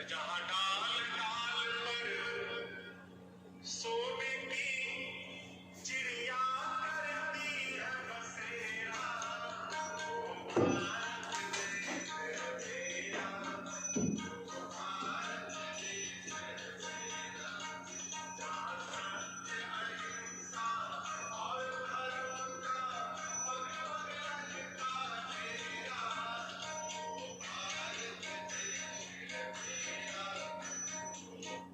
जहां डाल डाल पर सोने की चिड़िया करती है बसेरा, वो भारत देश है मेरा, वो भारत देश है मेरा। जहां सत्य अहिंसा और धर्म का पग पग लगता तेरा, वो भारत देश है मेरा।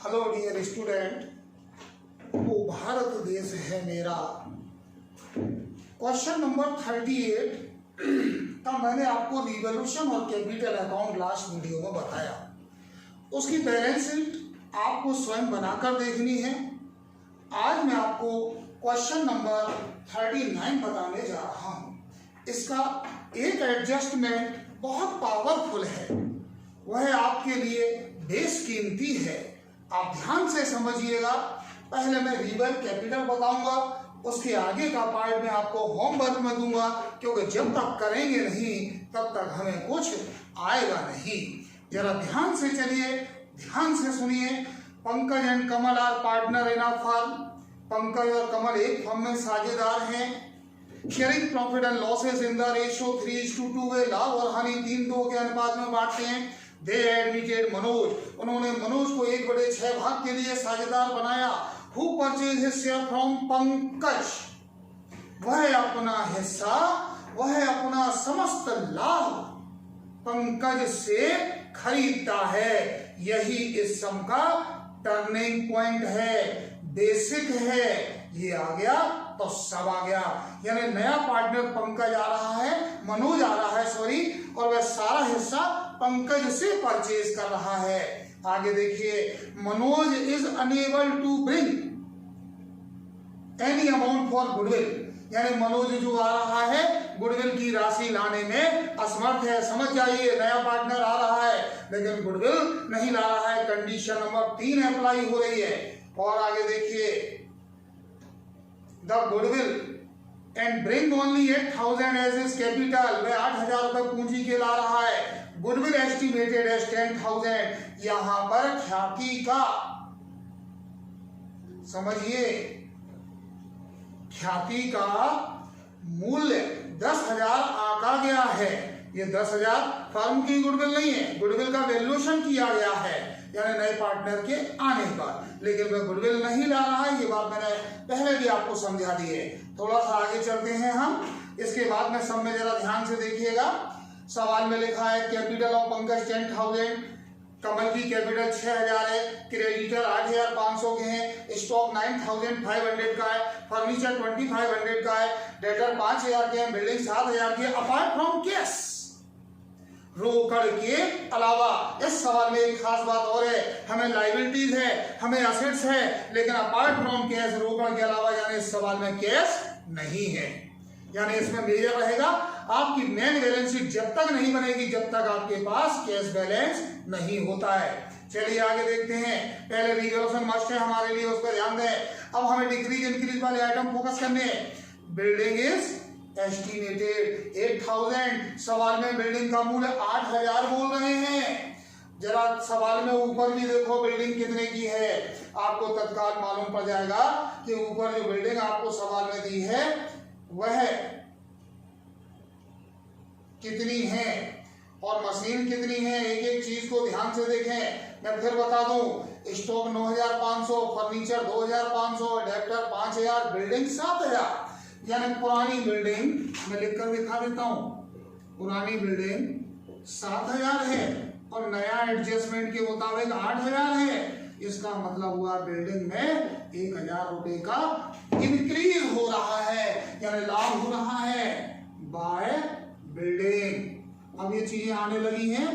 हेलो डियर स्टूडेंट, वो भारत देश है मेरा। क्वेश्चन नंबर 38 का मैंने आपको रिवॉल्यूशन और कैपिटल अकाउंट लास्ट वीडियो में बताया। उसकी बैलेंस शीट आपको स्वयं बनाकर देखनी है। आज मैं आपको क्वेश्चन नंबर 39 बताने जा रहा हूँ। इसका एक एडजस्टमेंट बहुत पावरफुल है, वह आपके लिए बेशकीमती है। आप ध्यान से समझिएगा। पहले मैं रिवर कैपिटल बताऊंगा, उसके आगे का पार्ट में आपको होमवर्क में दूंगा, क्योंकि जब तक करेंगे नहीं तब तक हमें कुछ आएगा नहीं। जरा ध्यान से चलिए, ध्यान से सुनिए। Pankaj and Kamal are partner in a firm. Pankaj और कमल एक फर्म में साझेदार हैं। Sharing profit and losses in the ratio 3:2 वे लाभ और हानि 3:2 के अनुपात में बांटते हैं। दे एडमिटेड मनोज, उन्होंने मनोज को 1/6 भाग के लिए साझेदार बनाया। Who purchase his share from Pankaj, वह अपना हिस्सा, वह अपना समस्त लाभ पंकज से खरीदता है। यही इस सम का टर्निंग पॉइंट है, बेसिक है। ये आ गया तो सब आ गया। यानी नया पार्टनर पंकज आ रहा है, मनोज आ रहा है सॉरी, और वह सारा हिस्सा पंकज से परचेज कर रहा है। आगे देखिए, Manoj is unable to bring any amount for goodwill, यानी मनोज जो आ रहा है गुडविल की राशि लाने में असमर्थ है। समझ जाइए, नया पार्टनर आ रहा है लेकिन गुडविल नहीं ला रहा है। कंडीशन नंबर 3 अप्लाई हो रही है। और आगे देखिए, the goodwill and bring only 8,000 as is capital, वह 8,000 रुपए पूंजी के ला रहा है। गुडविल एस्टिमेटेड एज 10,000, यहां पर ख्याति का समझिए, ख्याति का मूल्य 10,000 आका गया है। ये 10,000 फर्म की गुडविल नहीं है, गुडविल का वैल्यूएशन किया गया है यानी नए पार्टनर के आने पर, लेकिन वह गुडविल नहीं ला रहा है। ये बात मैंने पहले भी आपको समझा दी है। थोड़ा सा आगे चलते हैं हम। इसके बाद में सब में जरा ध्यान से देखिएगा। सवाल में लिखा है कैपिटल ऑफ पंकज 10,000, कमल की कैपिटल 6,000 है, क्रेडिटर 8,500 के हैं, स्टॉक 9,500 का है, फर्नीचर 2,500 का है, डेटर 5,000 के हैं, बिल्डिंग 7,000 की है। अपार्ट फ्रॉम कैश, रोकड़ के अलावा। इस सवाल में एक खास बात और है, हमें लायबिलिटीज है, हमें एसेट्स है, लेकिन अपार्ट फ्रॉम कैश, रोकड़ के अलावा, यानी इस सवाल में कैश नहीं है। यानी इसमें मेजर रहेगा आपकी मेन बैलेंस शीट जब तक नहीं बनेगी जब तक आपके पास कैश बैलेंस नहीं होता है। चलिए आगे देखते हैं। पहले रिवॉल्यूशन मस्ट है हमारे लिए, उस पर ध्यान दें। अब हमें डिक्रीज इंक्रीज वाले आइटम फोकस करने हैं। बिल्डिंग इज एस्टिमेटेड 8,000, सवाल में बिल्डिंग का मूल्य 8,000 बोल रहे हैं। जरा सवाल में ऊपर भी देखो बिल्डिंग कितने की है, आपको तत्काल मालूम पड़ जाएगा कि ऊपर जो बिल्डिंग आपको सवाल में दी है वह कितनी है और मशीन कितनी है। एक एक चीज को ध्यान से देखें। मैं फिर बता दूं, स्टॉक 9,500, फर्नीचर 2,500, डेप्टर 5,000, बिल्डिंग 7,000। यानी पुरानी बिल्डिंग मैं लिखकर दिखा देता हूं, पुरानी बिल्डिंग 7,000 है और नया एडजस्टमेंट के मुताबिक 8,000 है। इसका मतलब हुआ बिल्डिंग में 1,000 रुपए का इंक्रीज हो रहा है, यानी लाभ हो रहा है बाय बिल्डिंग। अब ये चीजें आने लगी हैं,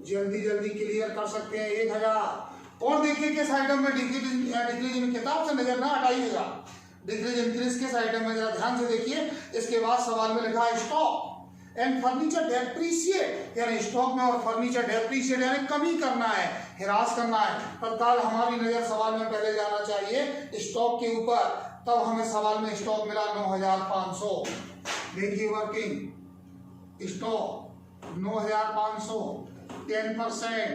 जल्दी जल्दी क्लियर कर सकते हैं। 1,000 और देखिए किस आइटम में डिक्रीज में किताब से नजर ना हटाइएगा। डिक्रीज इंक्रीज किस आइटम में, जरा ध्यान से देखिए। इसके बाद सवाल में लिखा है स्टॉक एंड फर्नीचर डेप्रीशिएट, यानी स्टॉक में और फर्नीचर डेप्रीशिएट यानी कमी करना है, ह्रास करना है। तत्काल हमारी नजर सवाल में पहले जाना चाहिए स्टॉक के ऊपर, तब हमें सवाल में स्टॉक मिला 9,500। देखिए वर्किंग स्टॉक 9,500 10%,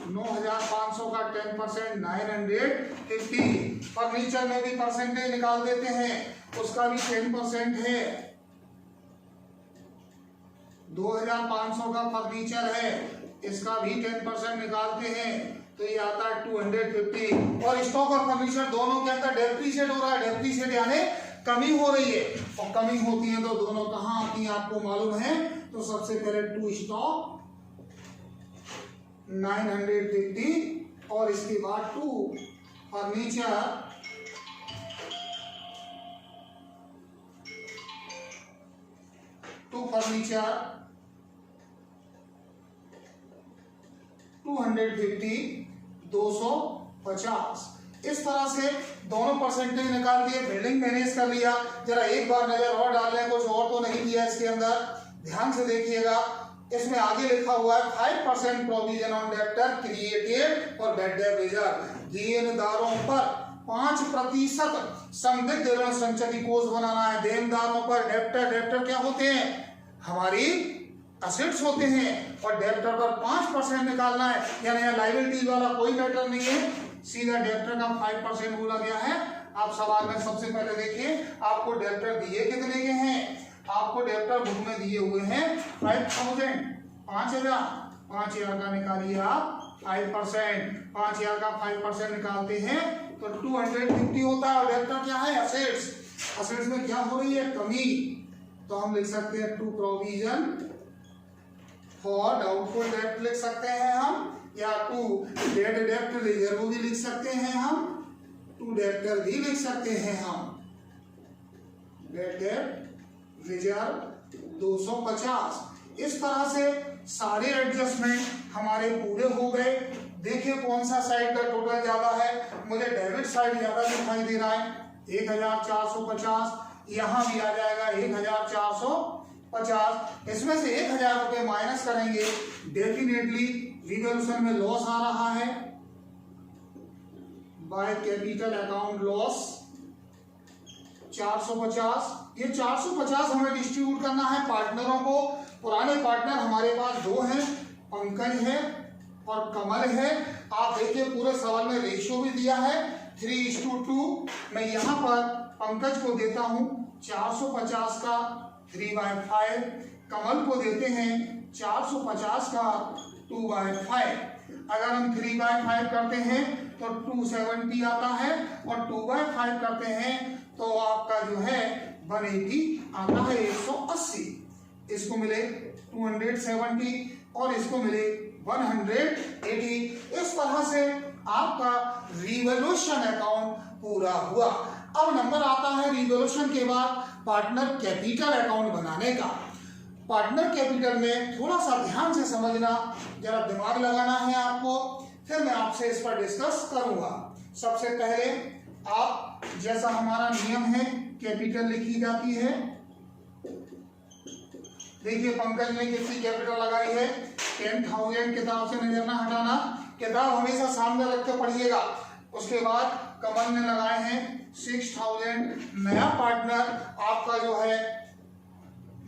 9,500 का 10% 950। फर्नीचर में भी परसेंटेज निकाल देते हैं, उसका भी 10% है। 2,500 का फर्नीचर है, इसका भी 10% निकालते हैं तो ये आता है 250। और स्टॉक और फर्नीचर दोनों के अंदर डेप्रीशिएट हो रहा है, डेप्रीशिएट यानी कमी हो रही है, और कमी होती है तो दोनों कहाँ आती है आपको मालूम है। तो सबसे पहले टू स्टॉक 950 और इसके बाद टू फर्नीचर 250 250। इस तरह से दोनों परसेंटेज निकाल दिए, बिल्डिंग मैनेज कर लिया। जरा एक बार नजर और डाल लें, कुछ और तो नहीं दिया इसके अंदर, ध्यान से देखिएगा। इसमें आगे लिखा हुआ है 5% provision on debtor created for bad debt reserve. देनदारों पर 5% संदिग्ध ऋण संचयी कोष बनाना है। देनदारों पर डेब्टर क्या होते हैं, हमारी असेट्स होते हैं, और डेब्टर पर 5% निकालना है। यानी यहाँ लायबिलिटीज वाला कोई मैटर नहीं है, सीधा डेब्टर का 5% बोला गया है। आप सवाल में सबसे पहले देखिए आपको डेब्टर दिए कितने के हैं। आपको डेब्टर बुक में दिए हुए हैं 5,000, 5,000 का निकालिए आप 5%। 5,000 का 5% निकालते हैं तो 250 होता है। और डेब्टर क्या है, असेट्स। असेट्स में क्या हो रही है, कमी। तो हम लिख सकते हैं टू प्रोविजन फॉर डाउटफुल डेब्ट लिख सकते हैं हम, या टू डेट डेब्ट रिजर्व भी लिख सकते हैं हम, टू डेब्टर भी लिख सकते हैं हम। डेट डेब्ट रिजर्व 250। इस तरह से सारे एडजस्टमेंट हमारे पूरे हो गए। देखिए कौन सा साइड का टोटल ज्यादा है, मुझे डेबिट साइड ज्यादा दिखाई दे रहा है 1,450। यहाँ भी आ जाएगा 1,450। इसमें से 1,000 रुपए माइनस करेंगे, डेफिनेटली रिवॉल्यूशन में लॉस आ रहा है, बाय कैपिटल अकाउंट लॉस 450। ये 450 हमें डिस्ट्रीब्यूट करना है पार्टनरों को। पुराने पार्टनर हमारे पास दो हैं, पंकज है और कमल है। आप देखिए पूरे सवाल में रेशियो भी दिया है 3:2। मैं यहाँ पर पंकज को देता हूँ 450 का 3/5, कमल को देते हैं 450 का 2/5। अगर हम 3/5 करते हैं तो 270 आता है, और 2/5 करते हैं तो आपका जो है 180 आता है, 180। इसको मिले 270 और इसको मिले 180। इस तरह से आपका रिवॉल्यूशन अकाउंट पूरा हुआ। अब नंबर आता है रिवॉल्यूशन के बाद पार्टनर कैपिटल अकाउंट बनाने का। पार्टनर कैपिटल में थोड़ा सा ध्यान से समझना, जरा दिमाग लगाना है आपको, फिर मैं आपसे इस पर डिस्कस करूंगा। सबसे पहले आप, जैसा हमारा नियम है, कैपिटल लिखी जाती है। देखिए पंकज ने कितनी कैपिटल लगाई है, 10,000। किताब से नजर ना हटाना, किताब हमेशा सामने रख के पढ़िएगा। उसके बाद कमल ने लगाए हैं 6,000। नया पार्टनर आपका जो है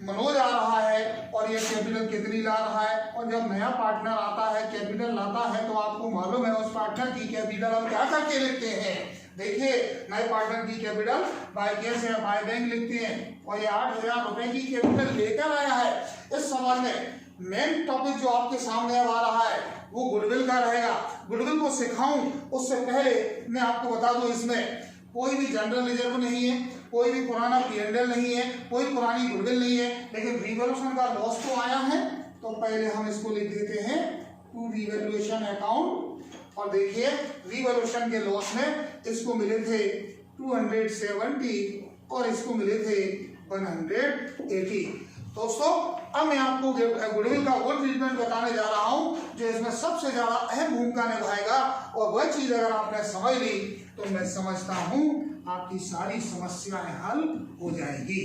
मनोज आ रहा है, और ये कैपिटल कितनी ला रहा है। और जब नया पार्टनर आता है, कैपिटल लाता है, तो आपको मालूम है उस पार्टनर की कैपिटल हम क्या करके लिखते हैं। देखिए नए पार्टनर की कैपिटल बाय कैश या बाय बैंक लिखते हैं, और ये 8,000 रुपए की कैपिटल लेकर आया है। इस सवाल में मेन टॉपिक जो आपके सामने अब आ रहा है वो गुडविल का रहेगा। गुडविल को सिखाऊं उससे पहले मैं आपको बता दूं, इसमें कोई भी जनरल रिजर्व नहीं है, कोई भी पुराना P&L नहीं है, कोई पुरानी गुडविल नहीं है, लेकिन रिवॉल्यूशन का लॉस तो आया है। तो पहले हम इसको लिख देते हैं टू रिवॉल्यूशन अकाउंट। और देखिए रिवॉल्यूशन के लॉस में इसको मिले थे 270 और इसको मिले थे 180। दोस्तों अब मैं आपको गुडविल का वो ट्रीटमेंट बताने जा रहा हूं जो इसमें सबसे ज्यादा अहम भूमिका निभाएगा, और वह चीज अगर आपने समझ ली तो मैं समझता हूं आपकी सारी समस्याएं हल हो जाएगी।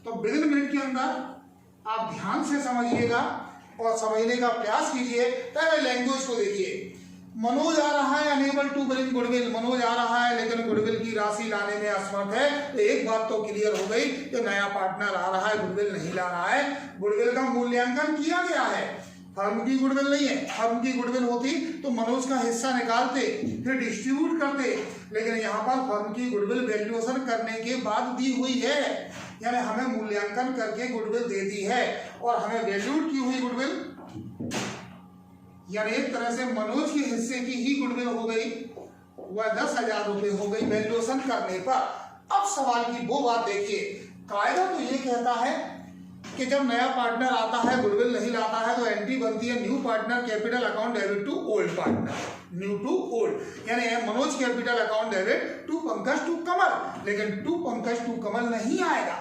तो विदिन मिनट के अंदर आप ध्यान से समझिएगा और समझने का प्रयास कीजिए। पहले लैंग्वेज को देखिए। मनोज आ रहा है unable to bring goodwill, Manoj आ रहा है लेकिन गुडविल की राशि लाने में असमर्थ है। तो एक बात तो क्लियर हो गई कि नया पार्टनर आ रहा है, गुडविल नहीं ला रहा है। गुडविल का मूल्यांकन किया गया है, फर्म की गुडविल नहीं है। फर्म की गुडविल होती तो मनोज का हिस्सा निकालते फिर डिस्ट्रीब्यूट करते, लेकिन यहाँ पर फर्म की गुडविल वैल्यूएशन करने के बाद दी हुई है, यानी हमें मूल्यांकन करके गुडविल दे दी है और हमें वैल्यूड की हुई गुडविल, यानी एक तरह से मनोज के हिस्से की ही गुडविल हो गई, वह 10,000 रुपये हो गई वैल्यूएशन करने पर। अब सवाल की वो बात देखिए, कायदा तो ये कहता है कि जब नया पार्टनर आता है गुडविल नहीं लाता है तो एंट्री बनती है new partner capital account debit to old partner, new to old, यानी Manoj capital account debit to Pankaj to Kamal, लेकिन टू पंकज टू कमल नहीं आएगा।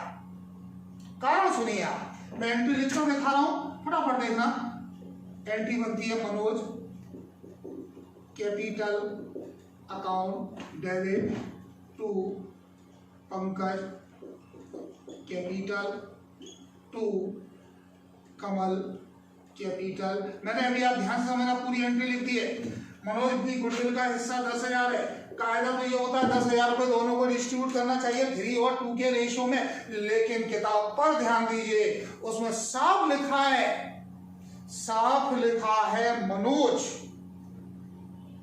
कारण सुनिए आप, मैं एंट्री लिखकर दिखा रहा हूं, फटाफट देखना। एंट्री बनती है Manoj capital account debit to Pankaj capital to Kamal capital. मैंने अभी आप ध्यान से समझना, पूरी एंट्री लिख दी है। मनोज की गुडविल का हिस्सा 10,000 है। कायदा तो ये होता है 10,000 रुपये दोनों को डिस्ट्रीब्यूट करना चाहिए 3 और 2 के रेशियो में, लेकिन किताब पर ध्यान दीजिए, उसमें साफ लिखा है मनोज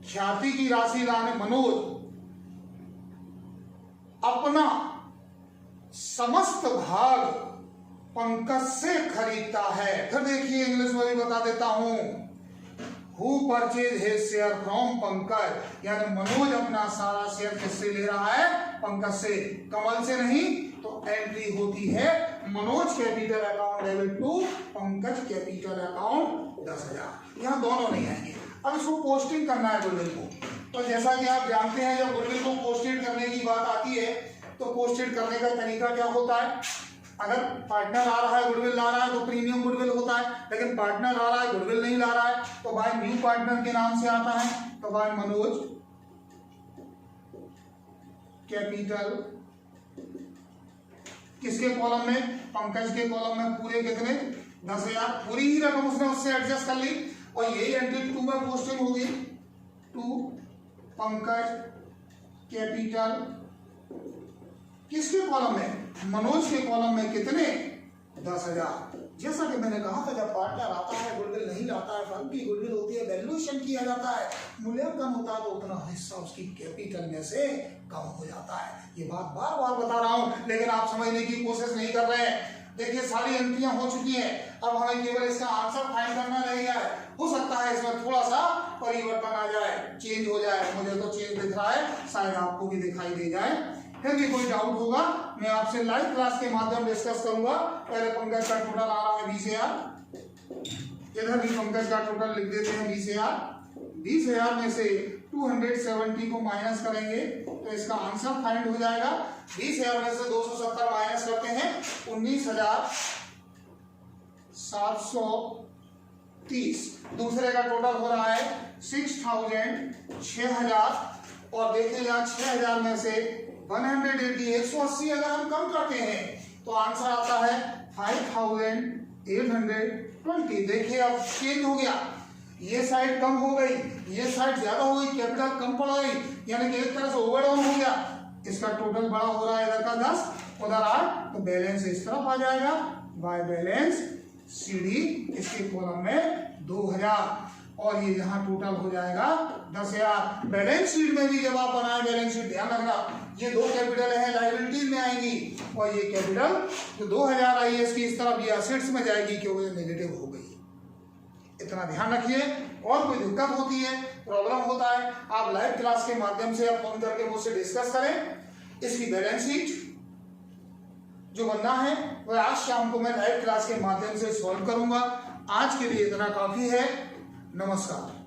ख्याति की राशि लाने, मनोज अपना समस्त भाग पंकज से खरीदता है। फिर देखिए इंग्लिश में भी बता देता हूं, who purchase his share from Pankaj, यानी मनोज अपना सारा शेयर किससे ले रहा है? पंकज से, कमल से नहीं। तो एंट्री होती है Manoj capital account debit to Pankaj capital account 10,000। यहाँ दोनों नहीं आएंगे। अब इसको पोस्टिंग करना है गुडविल को, तो जैसा कि आप जानते हैं जब गुडविल को पोस्टेड करने की बात आती है तो पोस्टेड करने का तरीका क्या होता है? अगर पार्टनर आ रहा है गुडविल ला रहा है तो प्रीमियम गुडविल होता है, लेकिन पार्टनर आ रहा है गुडविल नहीं ला रहा है तो बाय न्यू पार्टनर के नाम से आता है। तो बाय मनोज कैपिटल, किसके कॉलम में? पंकज के कॉलम में। पूरे कितने? 10,000, पूरी ही रकम उसने उससे एडजस्ट कर ली और यही एंट्री 2 में पोस्टिंग होगी। टू पंकज कैपिटल, किसके कॉलम में? मनोज के कॉलम में। कितने? 10,000। जैसा कि मैंने कहा था जब पार्टनर आता है गुडविल नहीं लाता है, फर्म की गुडविल होती है, वैल्यूएशन किया जाता है, मूल्यांकन होता है तो उतना हिस्सा उसकी कैपिटल में से कम हो जाता है। ये बात बार बार बता रहा हूं लेकिन आप समझने की कोशिश नहीं कर रहे हैं। देखिए सारी एंट्रियां हो चुकी हैं, अब हमें केवल इसका आंसर फाइंड करना रह गया है। हो सकता है इसमें थोड़ा सा परिवर्तन आ जाए, चेंज हो जाए, मुझे तो चेंज दिख रहा है, शायद आपको भी दिखाई दे जाए। फिर भी कोई डाउट होगा मैं आपसे लाइव क्लास के माध्यम डिस्कस करूंगा। पहले पंकज का टोटल आ रहा है 20,000, इधर भी पंकज का टोटल लिख देते हैं 20,000। 20,000 में से 270 को माइनस करेंगे तो इसका आंसर फाइंड हो जाएगा। 20,000 में से 270 माइनस करते हैं 19,730। दूसरे का टोटल हो रहा है 6,000 और देखिए यहाँ 6,000 में से 180 अगर हम कम करते हैं तो आंसर आता है 5,820। देखिए अब चेंज हो गया, ये साइड कम हो गई, ये साइड ज्यादा हो गई, कैपिटल कम पड़ गई, यानी कि एक तरह से ओवरडाउन हो गया। इसका टोटल बड़ा हो रहा है, इधर का 10 उधर 8, तो बैलेंस इस तरफ आ जाएगा। बाय बैलेंस सीडी इसके कॉलम में 2,000 और ये यहाँ टोटल हो जाएगा 10,000। बैलेंस शीट में भी जब आप बनाए बैलेंस शीट, ध्यान रखना ये 2 कैपिटल है लायबिलिटीज में आएंगी और ये कैपिटल जो 2,000 आई है इसकी इस तरफ ये असेट्स में जाएगी क्योंकि नेगेटिव हो गई। इतना ध्यान रखिए। और कोई दिक्कत होती है, प्रॉब्लम होता है, आप लाइव क्लास के माध्यम से आप फोन करके मुझसे डिस्कस करें। इसकी बैलेंस शीट जो बनना है वह आज शाम को मैं लाइव क्लास के माध्यम से सॉल्व करूंगा। आज के लिए इतना काफी है। नमस्कार।